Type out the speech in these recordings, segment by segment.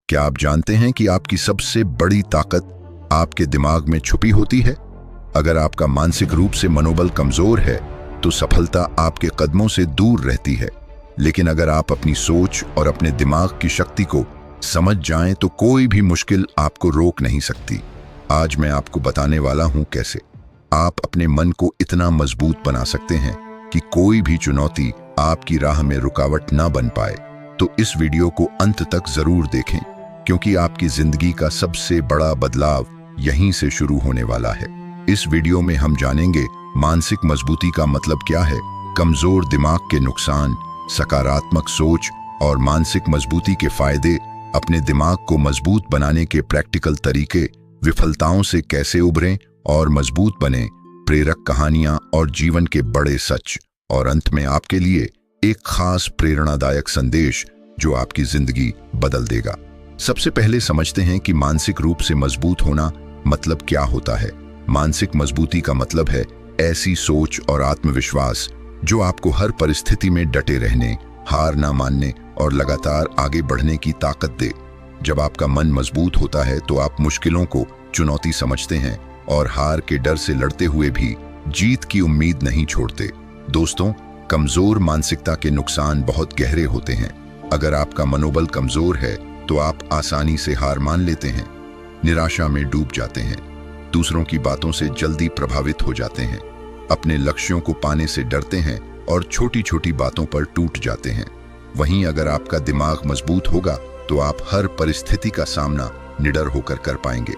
क्या आप जानते हैं कि आपकी सबसे बड़ी ताकत आपके दिमाग में छुपी होती है? अगर आपका मानसिक रूप से मनोबल कमजोर है तो सफलता आपके कदमों से दूर रहती है। लेकिन अगर आप अपनी सोच और अपने दिमाग की शक्ति को समझ जाएं तो कोई भी मुश्किल आपको रोक नहीं सकती। आज मैं आपको बताने वाला हूं कैसे आप अपने मन को इतना मजबूत बना सकते हैं कि कोई भी चुनौती आपकी राह में रुकावट ना बन पाए। तो इस वीडियो को अंत तक जरूर देखें, क्योंकि आपकी जिंदगी का सबसे बड़ा बदलाव यहीं से शुरू होने वाला है। इस वीडियो में हम जानेंगे मानसिक मजबूती का मतलब क्या है, कमजोर दिमाग के नुकसान, सकारात्मक सोच और मानसिक मजबूती के फायदे, अपने दिमाग को मजबूत बनाने के प्रैक्टिकल तरीके, विफलताओं से कैसे उभरें और मजबूत बने, प्रेरक कहानियां और जीवन के बड़े सच, और अंत में आपके लिए एक खास प्रेरणादायक संदेश जो आपकी जिंदगी बदल देगा। सबसे पहले समझते हैं कि मानसिक रूप से मजबूत होना मतलब क्या होता है। मानसिक मजबूती का मतलब है ऐसी सोच और आत्मविश्वास जो आपको हर परिस्थिति में डटे रहने, हार ना मानने और लगातार आगे बढ़ने की ताकत दे। जब आपका मन मजबूत होता है तो आप मुश्किलों को चुनौती समझते हैं और हार के डर से लड़ते हुए भी जीत की उम्मीद नहीं छोड़ते। दोस्तों, कमजोर मानसिकता के नुकसान बहुत गहरे होते हैं। अगर आपका मनोबल कमजोर है तो आप आसानी से हार मान लेते हैं, निराशा में डूब जाते हैं, दूसरों की बातों से जल्दी प्रभावित हो जाते हैं, अपने लक्ष्यों को पाने से डरते हैं और छोटी छोटी बातों पर टूट जाते हैं। वहीं अगर आपका दिमाग मजबूत होगा तो आप हर परिस्थिति का सामना निडर होकर कर पाएंगे।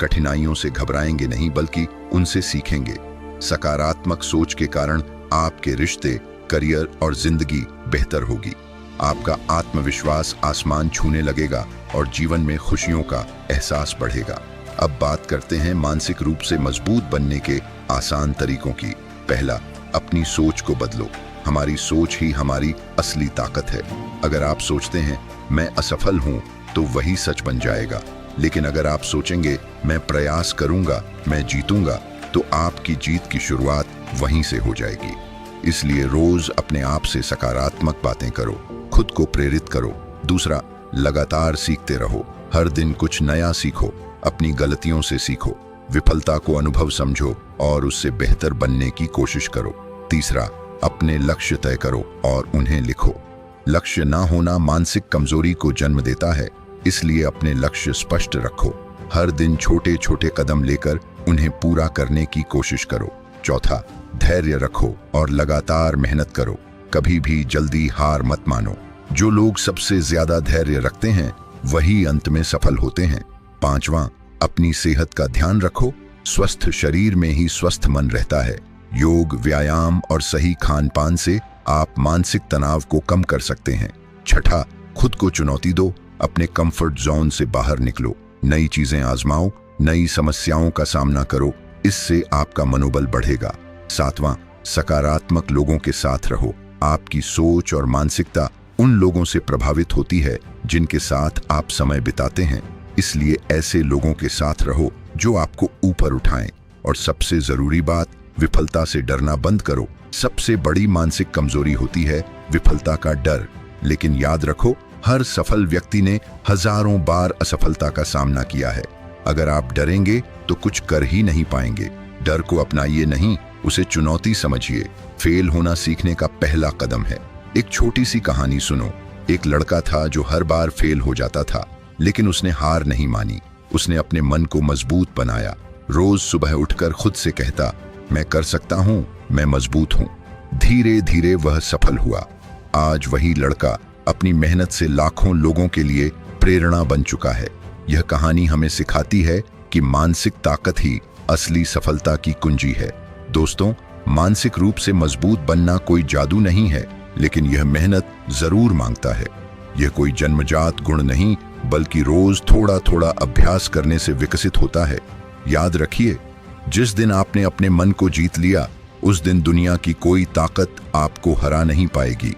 कठिनाइयों से घबराएंगे नहीं, बल्कि उनसे सीखेंगे। सकारात्मक सोच के कारण आपके रिश्ते, करियर और जिंदगी बेहतर होगी। आपका आत्मविश्वास आसमान छूने लगेगा और जीवन में खुशियों का एहसास बढ़ेगा। अब बात करते हैं मानसिक रूप से मजबूत बनने के आसान तरीकों की। पहला, अपनी सोच को बदलो। हमारी सोच ही हमारी असली ताकत है। अगर आप सोचते हैं मैं असफल हूं तो वही सच बन जाएगा। लेकिन अगर आप सोचेंगे मैं प्रयास करूंगा, मैं जीतूंगा, तो आपकी जीत की शुरुआत वहीं से हो जाएगी। इसलिए रोज अपने आप से सकारात्मक बातें करो, खुद को प्रेरित करो। दूसरा, लगातार सीखते रहो। हर दिन कुछ नया सीखो, अपनी गलतियों से सीखो, विफलता को अनुभव समझो और उससे बेहतर बनने की कोशिश करो। तीसरा, अपने लक्ष्य तय करो और उन्हें लिखो। लक्ष्य ना होना मानसिक कमजोरी को जन्म देता है, इसलिए अपने लक्ष्य स्पष्ट रखो। हर दिन छोटे छोटे कदम लेकर उन्हें पूरा करने की कोशिश करो। चौथा, धैर्य रखो और लगातार मेहनत करो। कभी भी जल्दी हार मत मानो। जो लोग सबसे ज्यादा धैर्य रखते हैं वही अंत में सफल होते हैं। पांचवां, अपनी सेहत का ध्यान रखो। स्वस्थ शरीर में ही स्वस्थ मन रहता है। योग, व्यायाम और सही खान पान से आप मानसिक तनाव को कम कर सकते हैं। छठा, खुद को चुनौती दो। अपने कंफर्ट जोन से बाहर निकलो, नई चीजें आजमाओ, नई समस्याओं का सामना करो। इससे आपका मनोबल बढ़ेगा। सातवां, सकारात्मक लोगों के साथ रहो। आपकी सोच और मानसिकता उन लोगों से प्रभावित होती है जिनके साथ आप समय बिताते हैं। इसलिए ऐसे लोगों के साथ रहो जो आपको ऊपर उठाएं। और सबसे जरूरी बात, विफलता से डरना बंद करो। सबसे बड़ी मानसिक कमजोरी होती है विफलता का डर। लेकिन याद रखो, हर सफल व्यक्ति ने हजारों बार असफलता का सामना किया है। अगर आप डरेंगे तो कुछ कर ही नहीं पाएंगे। डर को अपनाइए नहीं, उसे चुनौती समझिए। फेल होना सीखने का पहला कदम है। एक छोटी सी कहानी सुनो। एक लड़का था जो हर बार फेल हो जाता था, लेकिन उसने हार नहीं मानी। उसने अपने मन को मजबूत बनाया। रोज सुबह उठकर खुद से कहता, मैं कर सकता हूं, मैं मजबूत हूं। धीरे धीरे वह सफल हुआ। आज वही लड़का अपनी मेहनत से लाखों लोगों के लिए प्रेरणा बन चुका है। यह कहानी हमें सिखाती है कि मानसिक ताकत ही असली सफलता की कुंजी है। दोस्तों, मानसिक रूप से मजबूत बनना कोई जादू नहीं है, लेकिन यह मेहनत जरूर मांगता है। यह कोई जन्मजात गुण नहीं, बल्कि रोज थोड़ा थोड़ा अभ्यास करने से विकसित होता है। याद रखिए, जिस दिन आपने अपने मन को जीत लिया, उस दिन दुनिया की कोई ताकत आपको हरा नहीं पाएगी।